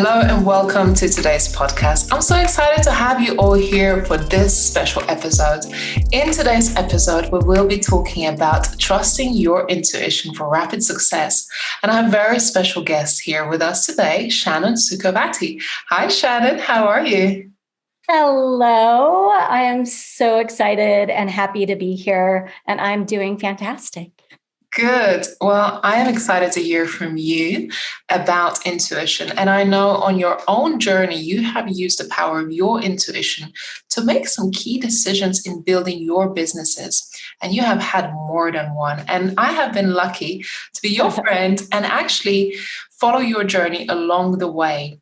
Hello and welcome to today's podcast. I'm so excited to have you all here for this special episode. In today's episode, we will be talking about trusting your intuition for rapid success. And I have a very special guest here with us today, Shannon Sukovaty. Hi, Shannon. How are you? Hello. I am so excited and happy to be here, and I'm doing fantastic. Good. Well, I am excited to hear from you about intuition. And I know on your own journey, you have used the power of your intuition to make some key decisions in building your businesses. And you have had more than one. And I have been lucky to be your friend and actually follow your journey along the way.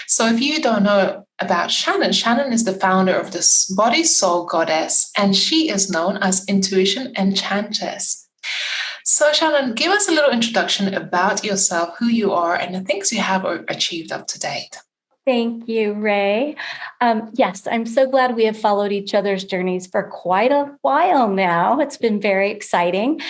So, if you don't know about Shannon, Shannon is the founder of the Body Soul Goddess, and she is known as Intuition Enchantress. So, Shannon, give us a little introduction about yourself, who you are, and the things you have achieved up to date. Thank you, Ray. Yes, I'm so glad we have followed each other's journeys for quite a while now. It's been very exciting.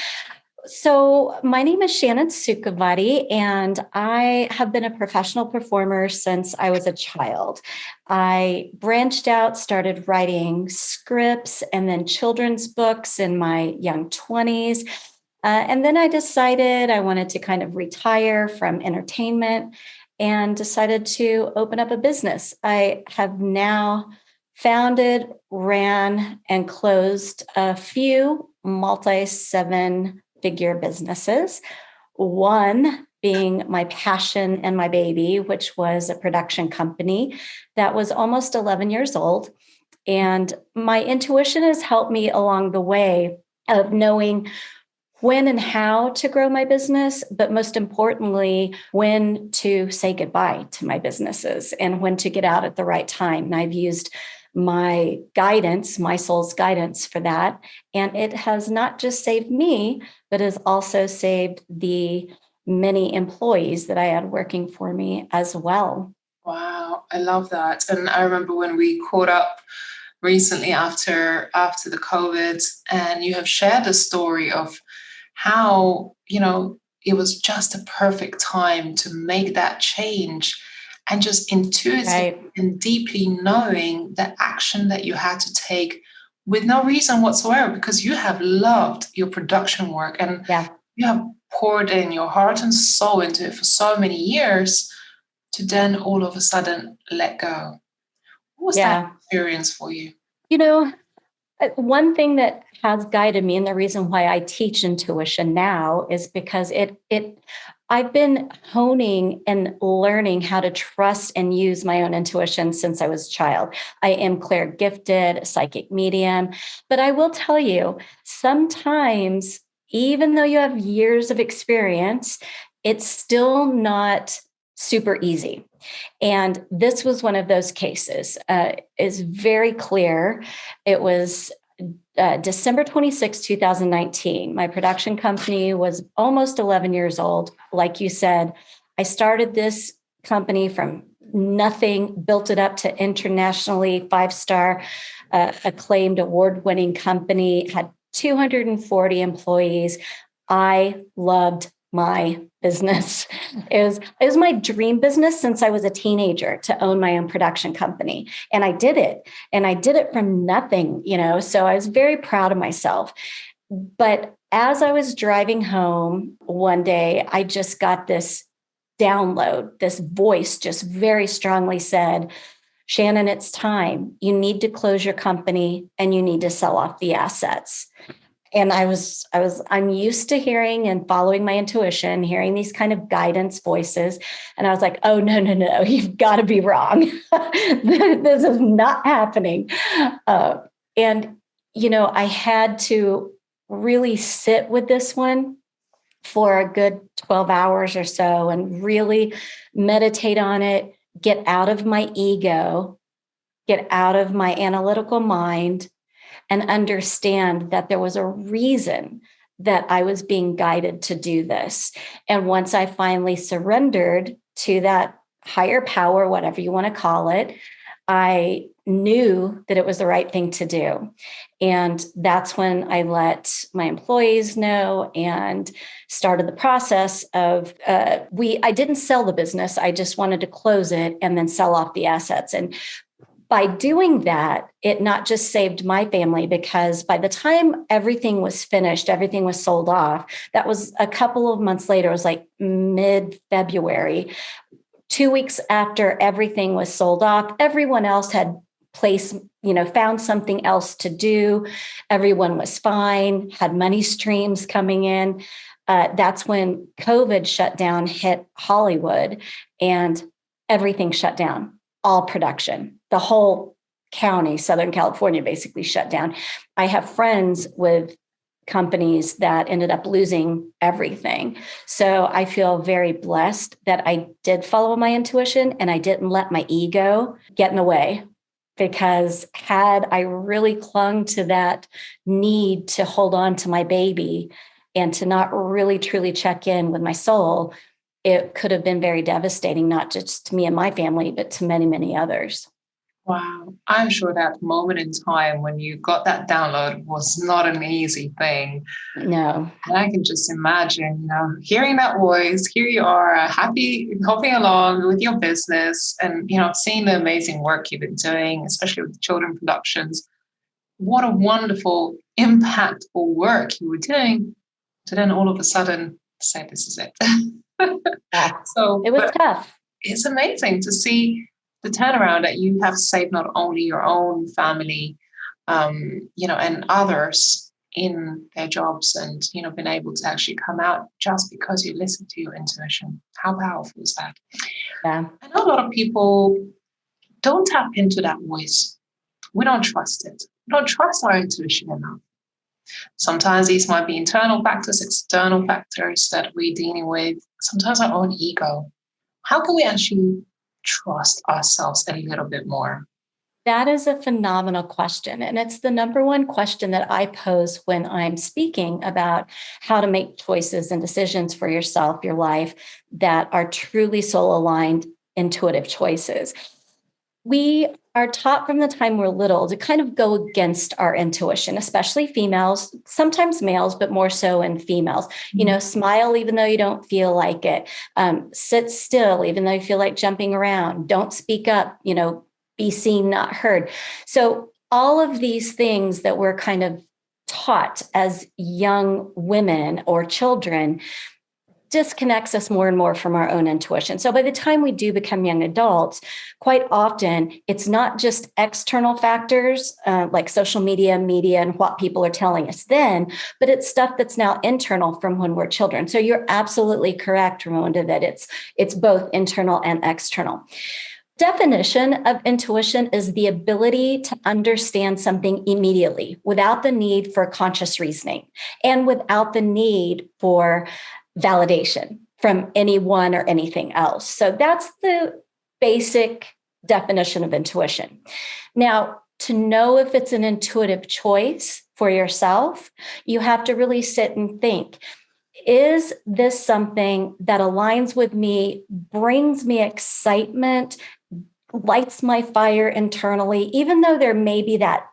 So, my name is Shannon Sukovaty, and I have been a professional performer since I was a child. I branched out, started writing scripts and then children's books in my young 20s. And then I decided I wanted to kind of retire from entertainment and decided to open up a business. I have now founded, ran, and closed a few multi-7-figure businesses. One being my passion and my baby, which was a production company that was almost 11 years old. And my intuition has helped me along the way of knowing when and how to grow my business, but most importantly, when to say goodbye to my businesses and when to get out at the right time. And I've used my guidance, my soul's guidance for that. And it has not just saved me, but has also saved the many employees that I had working for me as well. Wow, I love that. And I remember when we caught up recently after the COVID, and you have shared the story of how, it was just a perfect time to make that change and just intuitively and deeply knowing the action that you had to take with no reason whatsoever, because you have loved your production work and you have poured in your heart and soul into it for so many years to then all of a sudden let go. What was that experience for you? One thing that has guided me, and the reason why I teach intuition now, is because I've been honing and learning how to trust and use my own intuition since I was a child. I am clair gifted, psychic medium, but I will tell you, sometimes, even though you have years of experience, it's still not super easy. And this was one of those cases. Is very clear. It was December 26, 2019. My production company was almost 11 years old. Like you said, I started this company from nothing, built it up to internationally 5-star acclaimed award-winning company, had 240 employees. I loved my business. It was my dream business since I was a teenager to own my own production company. And I did it. And I did it from nothing, so I was very proud of myself. But as I was driving home one day, I just got this download. This voice just very strongly said, Shannon, it's time. You need to close your company and you need to sell off the assets. And I'm used to hearing and following my intuition, hearing these kind of guidance voices. And I was like, oh, no, you've got to be wrong. This is not happening. I had to really sit with this one for a good 12 hours or so and really meditate on it, get out of my ego, get out of my analytical mind, and understand that there was a reason that I was being guided to do this. And once I finally surrendered to that higher power, whatever you want to call it, I knew that it was the right thing to do. And that's when I let my employees know and started the process of, I didn't sell the business. I just wanted to close it and then sell off the assets. And by doing that, it not just saved my family, because by the time everything was finished, everything was sold off. That was a couple of months later. It was like mid-February. 2 weeks after everything was sold off, everyone else had found something else to do. Everyone was fine, had money streams coming in. That's when COVID shut down, hit Hollywood, and everything shut down. All production, the whole county, Southern California, basically shut down. I have friends with companies that ended up losing everything. So I feel very blessed that I did follow my intuition and I didn't let my ego get in the way. Because had I really clung to that need to hold on to my baby and to not really truly check in with my soul, it could have been very devastating, not just to me and my family, but to many, many others. Wow. I'm sure that moment in time when you got that download was not an easy thing. No. And I can just imagine, hearing that voice, here you are, happy, hopping along with your business and, seeing the amazing work you've been doing, especially with children productions. What a wonderful, impactful work you were doing to then all of a sudden say, this is it. Yeah. So it was tough. It's amazing to see the turnaround that you have saved not only your own family, and others in their jobs and, been able to actually come out just because you listened to your intuition. How powerful is that? Yeah. I know a lot of people don't tap into that voice. We don't trust it. We don't trust our intuition enough. Sometimes these might be internal factors, external factors that we're dealing with, sometimes our own ego. How can we actually trust ourselves a little bit more? That is a phenomenal question. And it's the number one question that I pose when I'm speaking about how to make choices and decisions for yourself, your life, that are truly soul aligned, intuitive choices. We are taught from the time we're little to kind of go against our intuition, especially females, sometimes males, but more so in females. Smile even though you don't feel like it. Sit still even though you feel like jumping around. Don't speak up, be seen, not heard. So all of these things that we're kind of taught as young women or children disconnects us more and more from our own intuition. So by the time we do become young adults, quite often it's not just external factors like social media, and what people are telling us then, but it's stuff that's now internal from when we're children. So you're absolutely correct, Ramonda, that it's both internal and external. Definition of intuition is the ability to understand something immediately without the need for conscious reasoning and without the need for validation from anyone or anything else. So that's the basic definition of intuition. Now, to know if it's an intuitive choice for yourself, you have to really sit and think, is this something that aligns with me, brings me excitement, lights my fire internally, even though there may be that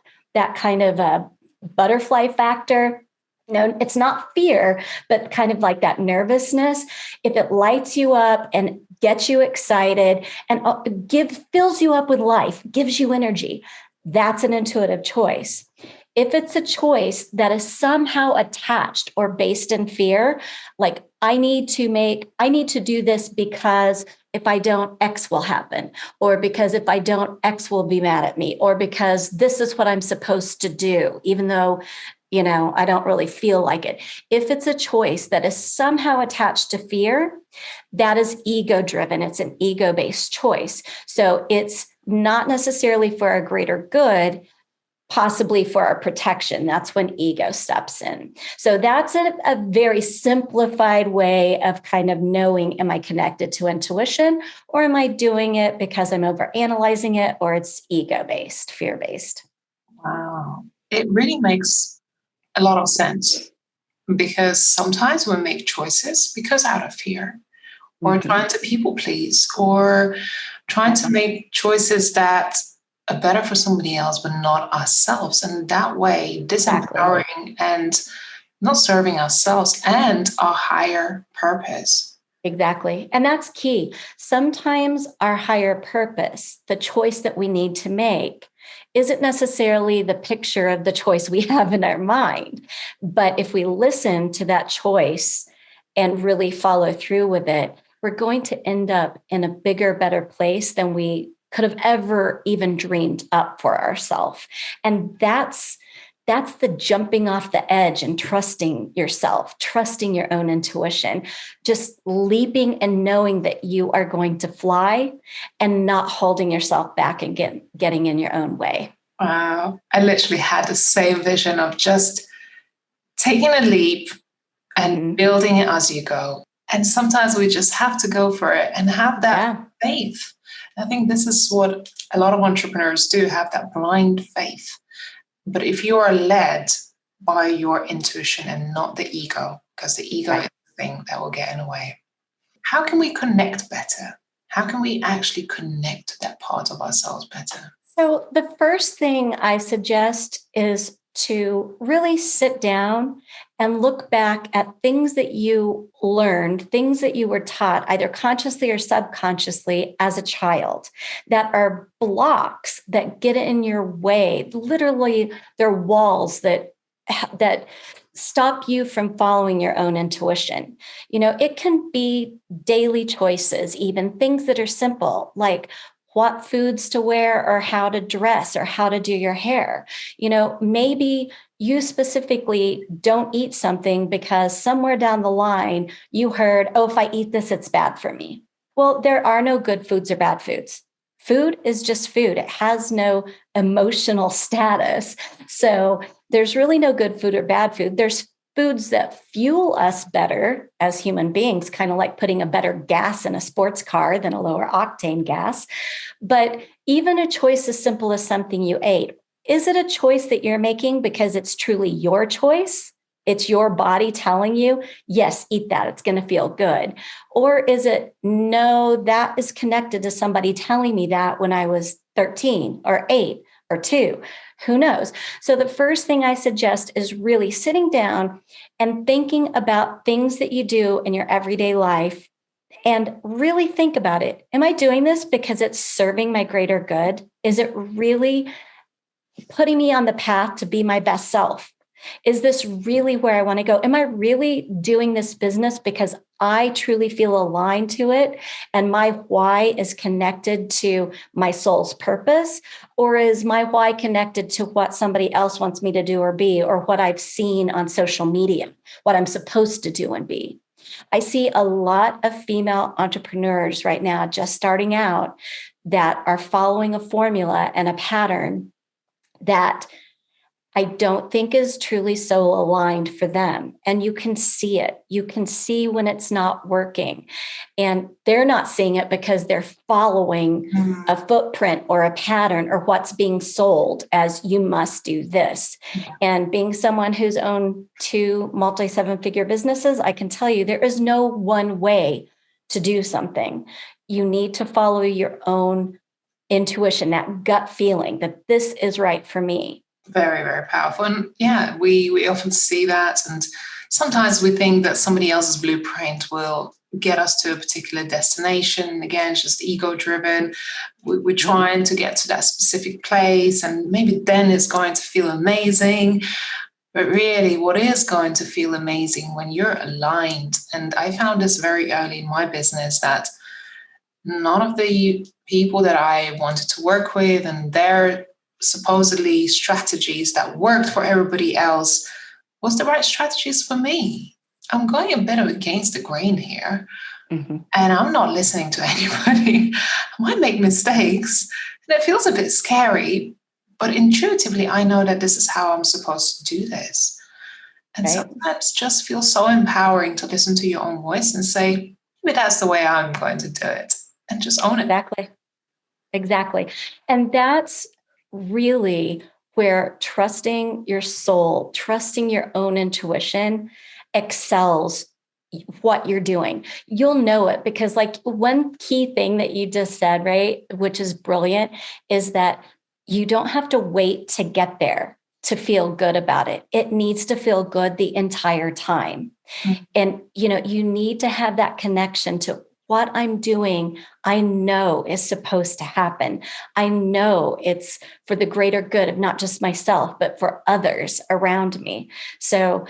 kind of a butterfly factor? It's not fear, but kind of like that nervousness. If it lights you up and gets you excited and fills you up with life, gives you energy, that's an intuitive choice. If it's a choice that is somehow attached or based in fear, like I need to do this because if I don't, X will happen, or because if I don't, X will be mad at me, or because this is what I'm supposed to do, even though I don't really feel like it. If it's a choice that is somehow attached to fear, that is ego driven. It's an ego-based choice. So it's not necessarily for a greater good, possibly for our protection. That's when ego steps in. So that's a very simplified way of kind of knowing, am I connected to intuition, or am I doing it because I'm overanalyzing it, or it's ego-based, fear-based? Wow. It really makes a lot of sense, because sometimes we make choices because out of fear, or trying to people please, or trying to make choices that better for somebody else, but not ourselves. And that way, Exactly. disempowering and not serving ourselves and our higher purpose. Exactly. And that's key. Sometimes our higher purpose, the choice that we need to make, isn't necessarily the picture of the choice we have in our mind. But if we listen to that choice and really follow through with it, we're going to end up in a bigger, better place than we could have ever even dreamed up for ourselves. And that's the jumping off the edge and trusting yourself, trusting your own intuition, just leaping and knowing that you are going to fly and not holding yourself back and getting in your own way. Wow. I literally had the same vision of just taking a leap and building it as you go. And sometimes we just have to go for it and have that faith. I think this is what a lot of entrepreneurs do, have that blind faith. But if you are led by your intuition and not the ego, because the ego is the thing that will get in the way, how can we connect better? How can we actually connect to that part of ourselves better? So the first thing I suggest is to really sit down and look back at things that you learned, things that you were taught, either consciously or subconsciously as a child, that are blocks that get in your way. Literally, they're walls that stop you from following your own intuition. It can be daily choices, even things that are simple, like what foods to wear or how to dress or how to do your hair. Maybe you specifically don't eat something because somewhere down the line you heard, oh, if I eat this, it's bad for me. Well, there are no good foods or bad foods. Food is just food. It has no emotional status. So there's really no good food or bad food. There's foods that fuel us better as human beings, kind of like putting a better gas in a sports car than a lower octane gas. But even a choice as simple as something you ate, is it a choice that you're making because it's truly your choice? It's your body telling you, yes, eat that. It's going to feel good. Or is it, no, that is connected to somebody telling me that when I was 13 or 8 or 2. Who knows? So the first thing I suggest is really sitting down and thinking about things that you do in your everyday life and really think about it. Am I doing this because it's serving my greater good? Is it really putting me on the path to be my best self? Is this really where I want to go? Am I really doing this business because I truly feel aligned to it and my why is connected to my soul's purpose? Or is my why connected to what somebody else wants me to do or be, or what I've seen on social media, what I'm supposed to do and be? I see a lot of female entrepreneurs right now just starting out that are following a formula and a pattern that I don't think is truly soul aligned for them. And you can see it. You can see when it's not working. And they're not seeing it because they're following a footprint or a pattern or what's being sold as you must do this. And being someone who's owned 2 multi-7-figure businesses, I can tell you there is no one way to do something. You need to follow your own intuition, that gut feeling that this is right for me. Very, very powerful. And yeah, we often see that. And sometimes we think that somebody else's blueprint will get us to a particular destination. Again, it's just ego driven. We're trying to get to that specific place, and maybe then it's going to feel amazing. But really, what is going to feel amazing when you're aligned? And I found this very early in my business that none of the people that I wanted to work with and their supposedly strategies that worked for everybody else was the right strategies for me. I'm going a bit against the grain here. And I'm not listening to anybody. I might make mistakes. And it feels a bit scary, but intuitively, I know that this is how I'm supposed to do this. And sometimes just feels so empowering to listen to your own voice and say, maybe that's the way I'm going to do it. And just own it. Exactly. And that's really where trusting your soul, trusting your own intuition excels what you're doing. You'll know it because, like, one key thing that you just said, right, which is brilliant, is that you don't have to wait to get there to feel good about it. It needs to feel good the entire time. Mm-hmm. And, you need to have that connection to what I'm doing. I know is supposed to happen. I know it's for the greater good of not just myself, but for others around me. So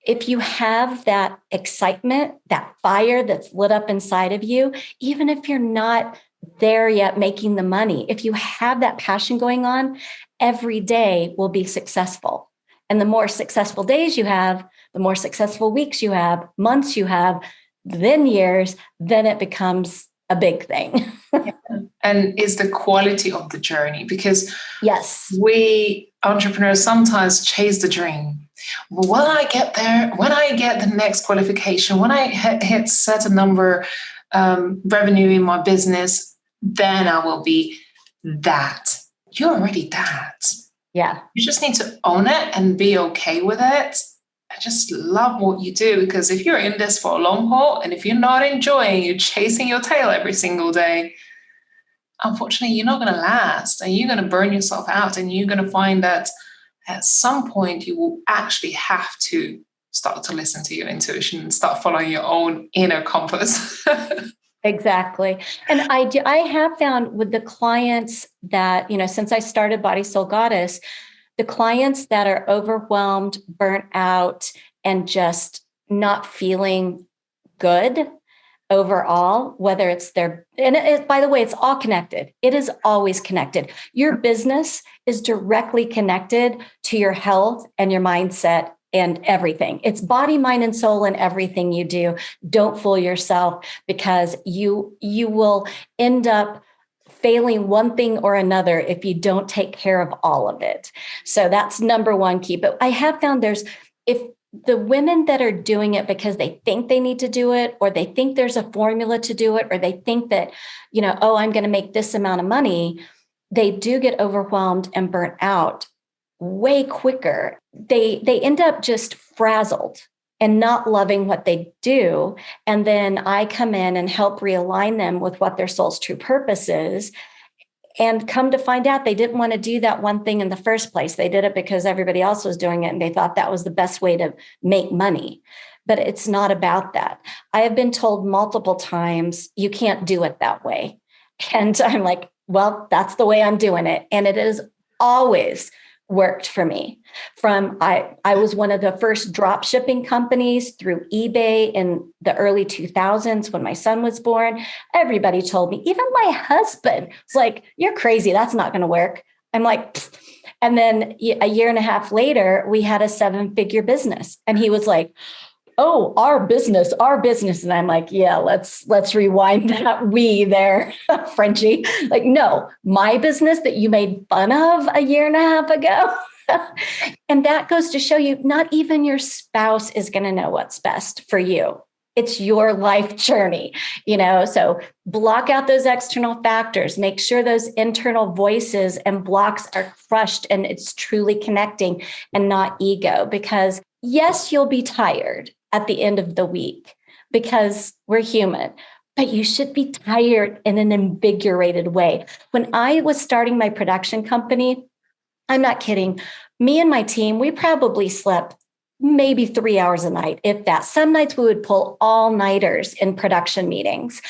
if you have that excitement, that fire that's lit up inside of you, even if you're not there yet making the money, if you have that passion going on, every day will be successful. And the more successful days you have, the more successful weeks you have, months you have, then years, then it becomes a big thing. And is the quality of the journey, because yes, we entrepreneurs sometimes chase the dream. Well, when I get there, when I get the next qualification, when I hit certain number revenue in my business, then I will be that. You're already that. Yeah. You just need to own it and be okay with it. I just love what you do, because if you're in this for a long haul and if you're not enjoying, you're chasing your tail every single day, unfortunately, you're not going to last, and you're going to burn yourself out, and you're going to find that at some point you will actually have to start to listen to your intuition and start following your own inner compass. Exactly. And I have found with the clients that, since I started Body Soul Goddess, the clients that are overwhelmed, burnt out, and just not feeling good overall, whether it's by the way, it's all connected. It is always connected. Your business is directly connected to your health and your mindset and everything. It's body, mind, and soul in everything you do. Don't fool yourself, because you will end up failing one thing or another if you don't take care of all of it. So that's number one key. But I have found if the women that are doing it because they think they need to do it, or they think there's a formula to do it, or they think that, I'm going to make this amount of money, they do get overwhelmed and burnt out way quicker. They end up just frazzled and not loving what they do. And then I come in and help realign them with what their soul's true purpose is. And come to find out, they didn't want to do that one thing in the first place. They did it because everybody else was doing it, and they thought that was the best way to make money. But it's not about that. I have been told multiple times, you can't do it that way. And I'm like, well, that's the way I'm doing it. And it has always worked for me. I was one of the first drop shipping companies through eBay in the early 2000s when my son was born. Everybody told me, even my husband was like, you're crazy. That's not going to work. I'm like, pfft. And then a year and a half later, we had a 7-figure business. And he was like, oh, our business. And I'm like, yeah, let's rewind that we there, Frenchie. Like, no, my business that you made fun of a year and a half ago. And that goes to show you, not even your spouse is going to know what's best for you. It's your life journey, so block out those external factors, make sure those internal voices and blocks are crushed and it's truly connecting and not ego. Because yes, you'll be tired at the end of the week because we're human, but you should be tired in an invigorated way. When I was starting my production company, I'm not kidding, me and my team, we probably slept maybe 3 hours a night, if that. Some nights we would pull all-nighters in production meetings.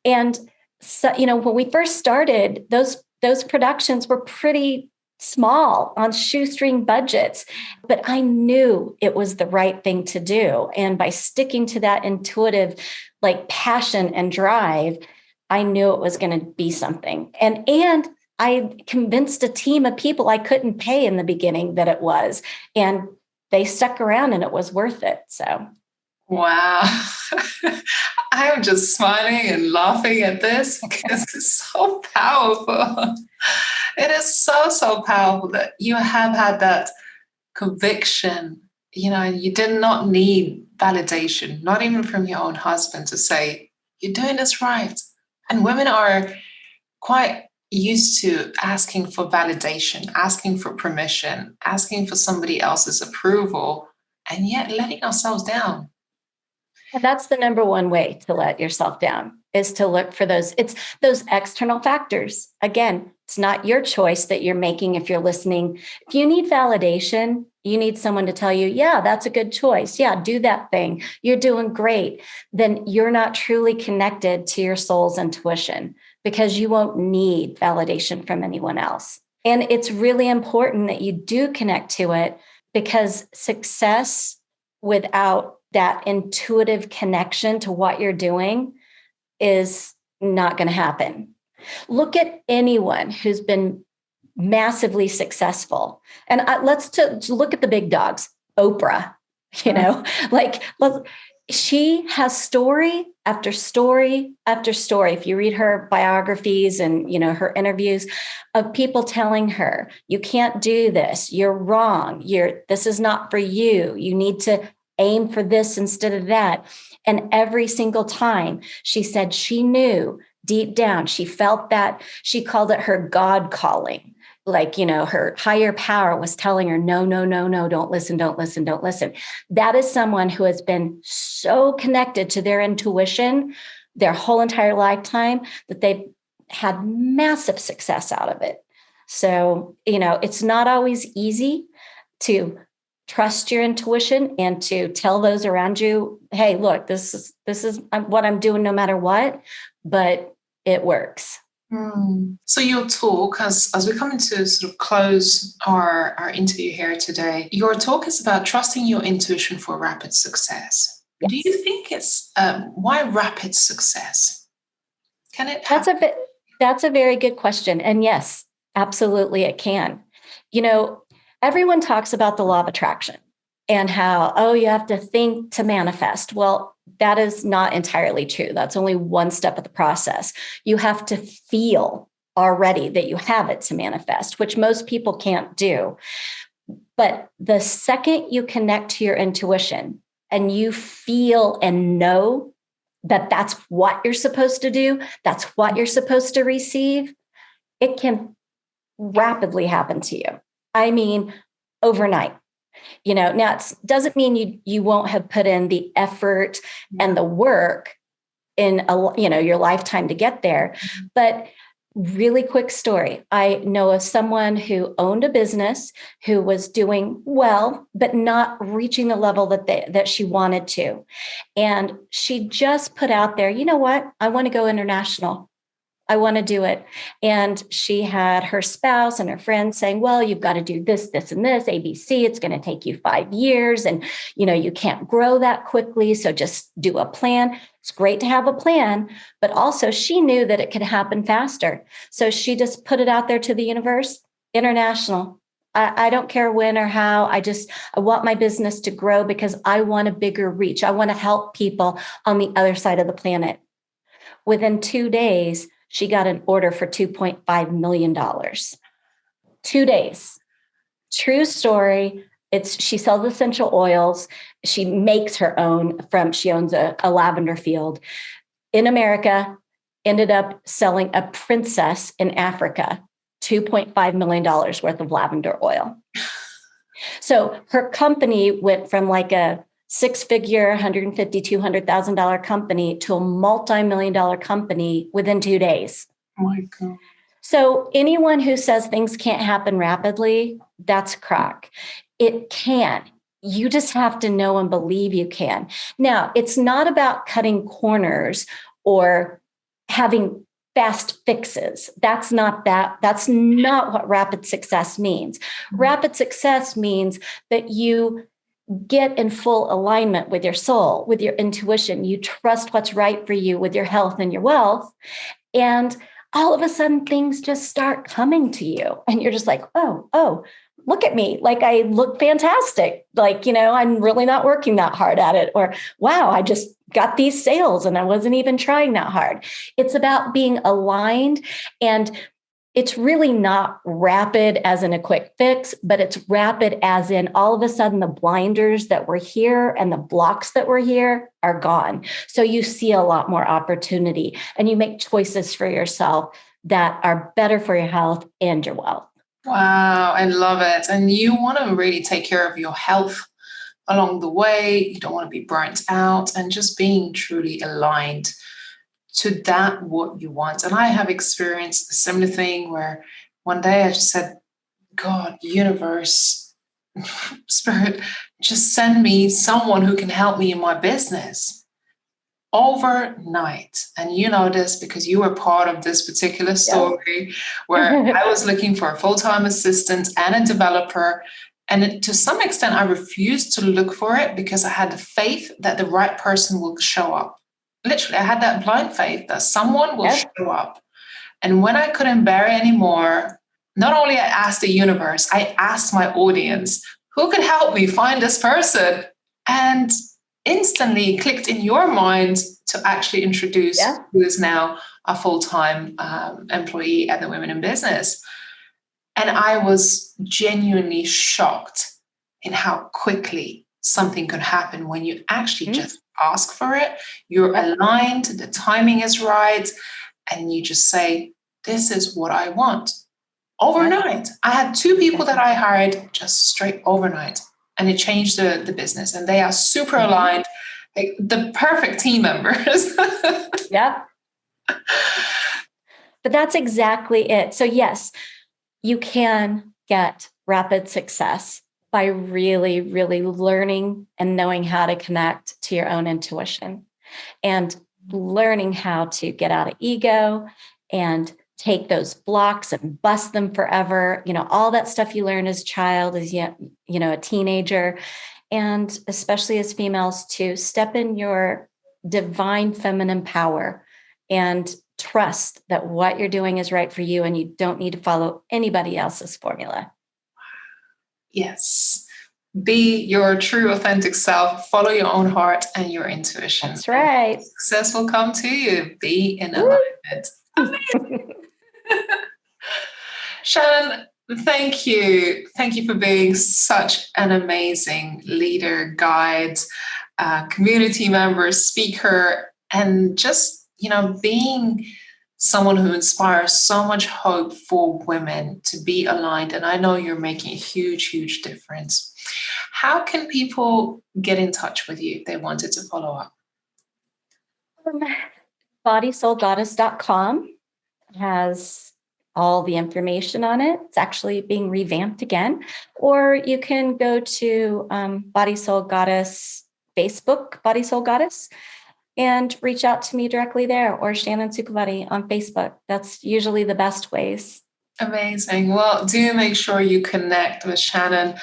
And so, when we first started, those productions were pretty small on shoestring budgets, but I knew it was the right thing to do. And by sticking to that intuitive, passion and drive, I knew it was going to be something. And I convinced a team of people I couldn't pay in the beginning that it was, and they stuck around and it was worth it. So. Wow. I'm just smiling and laughing at this because it's so powerful. It is so, so powerful that you have had that conviction. You did not need validation, not even from your own husband, to say, you're doing this right. And women are quite used to asking for validation, asking for permission, asking for somebody else's approval, and yet letting ourselves down. And that's the number one way to let yourself down, is to look for those external factors. Again, It's not your choice that you're making if you're listening. If you need validation, you need someone to tell you, yeah, that's a good choice. Yeah, do that thing. You're doing great. Then you're not truly connected to your soul's intuition because you won't need validation from anyone else. And it's really important that you do connect to it because success without that intuitive connection to what you're doing is not going to happen. Look at anyone who's been massively successful. And let's look at the big dogs. Oprah, like she has story after story after story. If you read her biographies and, her interviews of people telling her, you can't do this. You're wrong. This is not for you. You need to aim for this instead of that. And every single time she said she knew deep down, she felt that. She called it her God calling. Like, her higher power was telling her, no, no, no, no, don't listen, don't listen, don't listen. That is someone who has been so connected to their intuition their whole entire lifetime that they've had massive success out of it. So, it's not always easy to trust your intuition and to tell those around you, hey, look, this is what I'm doing no matter what, but it works. So your talk, as we come into sort of close our interview here today, your talk is about trusting your intuition for rapid success. Yes. Do you think it's why rapid success? Can it happen? That's a very good question. And yes, absolutely it can. Everyone talks about the law of attraction and how, you have to think to manifest. Well, that is not entirely true. That's only one step of the process. You have to feel already that you have it to manifest, which most people can't do. But the second you connect to your intuition and you feel and know that that's what you're supposed to do, that's what you're supposed to receive, it can rapidly happen to you. I mean, overnight. Now it doesn't mean you won't have put in the effort and the work in your lifetime to get there. But really quick story. I know of someone who owned a business who was doing well, but not reaching the level that she wanted to. And she just put out there, you know what? I want to go international. I want to do it. And she had her spouse and her friends saying, well, you've got to do this, this, and this, ABC. It's going to take you 5 years. And, you can't grow that quickly. So just do a plan. It's great to have a plan, but also she knew that it could happen faster. So she just put it out there to the universe, international. I don't care when or how. I want my business to grow because I want a bigger reach. I want to help people on the other side of the planet. Within 2 days, she got an order for $2.5 million. 2 days. True story. She sells essential oils. She makes her own she owns a lavender field in America, ended up selling a princess in Africa, $2.5 million worth of lavender oil. So her company went from like a 6-figure, $150,000, $200,000 company to a multi-million-dollar company within 2 days. Oh my God. So anyone who says things can't happen rapidly, that's crock. It can. You just have to know and believe you can. Now, it's not about cutting corners or having fast fixes. That's not what rapid success means. Rapid success means that you get in full alignment with your soul, with your intuition. You trust what's right for you with your health and your wealth. And all of a sudden things just start coming to you. And you're just like, oh, look at me. Like I look fantastic. Like, I'm really not working that hard at it. Or, wow, I just got these sales and I wasn't even trying that hard. It's about being aligned, and it's really not rapid as in a quick fix, but it's rapid as in all of a sudden the blinders that were here and the blocks that were here are gone. So you see a lot more opportunity and you make choices for yourself that are better for your health and your wealth. Wow, I love it. And you want to really take care of your health along the way. You don't want to be burnt out, and just being truly aligned to that what you want. And I have experienced a similar thing where one day I just said, God, universe, spirit, just send me someone who can help me in my business overnight. And you know this because you were part of this particular story where I was looking for a full-time assistant and a developer. And to some extent, I refused to look for it because I had the faith that the right person will show up. Literally, I had that blind faith that someone will show up. And when I couldn't bear it anymore, not only I asked the universe, I asked my audience, who could help me find this person? And instantly clicked in your mind to actually introduce who is now a full-time employee at the Women in Business. And I was genuinely shocked in how quickly something could happen when you actually just ask for it. You're aligned, the timing is right, and you just say, this is what I want. Overnight. I had 2 people that I hired just straight overnight. And it changed the business. And they are super aligned, like the perfect team members. Yep. But that's exactly it. So yes, you can get rapid success by really, really learning and knowing how to connect to your own intuition and learning how to get out of ego and take those blocks and bust them forever. You know, all that stuff you learn as a child, as a teenager, and especially as females, to step in your divine feminine power and trust that what you're doing is right for you and you don't need to follow anybody else's formula. Yes. Be your true, authentic self. Follow your own heart and your intuition. That's right. And success will come to you. Be in alignment. Amazing. Shannon, thank you. Thank you for being such an amazing leader, guide, community member, speaker, and just, being someone who inspires so much hope for women to be aligned. And I know you're making a huge, huge difference. How can people get in touch with you if they wanted to follow up? BodySoulGoddess.com has all the information on it. It's actually being revamped again. Or you can go to Body Soul Goddess Facebook, Body Soul Goddess, and reach out to me directly there, or Shannon Sukovaty on Facebook. That's usually the best ways. Amazing. Well, do make sure you connect with Shannon.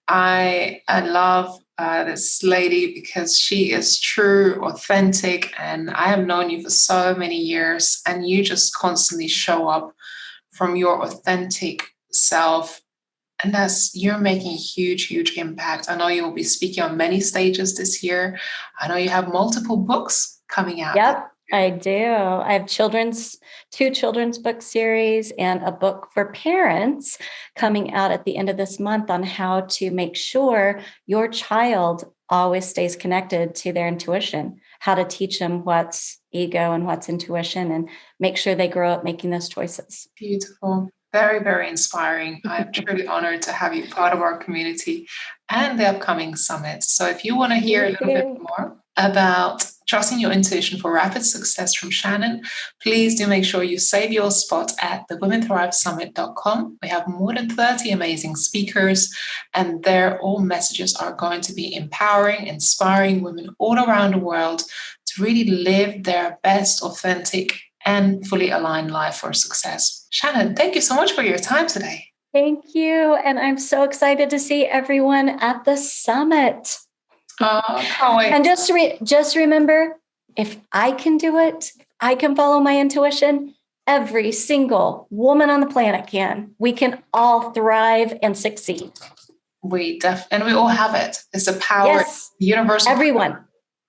I love this lady because she is true, authentic, and I have known you for so many years, and you just constantly show up from your authentic self. And you're making a huge, huge impact. I know you will be speaking on many stages this year. I know you have multiple books coming out. Yep, I do. I have 2 children's book series and a book for parents coming out at the end of this month on how to make sure your child always stays connected to their intuition, how to teach them what's ego and what's intuition, and make sure they grow up making those choices. Beautiful. Very, very inspiring. I'm truly honored to have you part of our community and the upcoming summit. So if you want to hear a little bit more about trusting your intuition for rapid success from Shannon, please do make sure you save your spot at thewomenthrivesummit.com. We have more than 30 amazing speakers, and all messages are going to be empowering, inspiring women all around the world to really live their best, authentic, and fully aligned life for success. Shannon, thank you so much for your time today. Thank you. And I'm so excited to see everyone at the summit. Oh, can't wait. And just remember, if I can do it, I can follow my intuition. Every single woman on the planet can. We can all thrive and succeed. And we all have it. It's a power, universal. Everyone,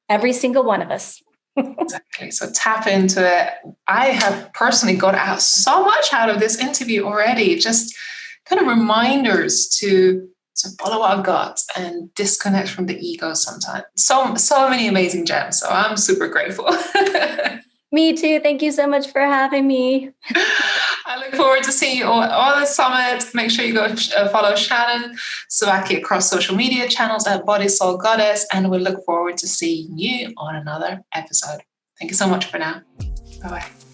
every single one of us. Exactly. So tap into it. I have personally got so much out of this interview already. Just kind of reminders to follow our gut and disconnect from the ego sometimes. So many amazing gems. So I'm super grateful. Me too. Thank you so much for having me. I look forward to seeing you all at the summit. Make sure you go follow Shannon Sukovaty across social media channels at Body Soul Goddess, and we look forward to seeing you on another episode. Thank you so much for now. Bye-bye.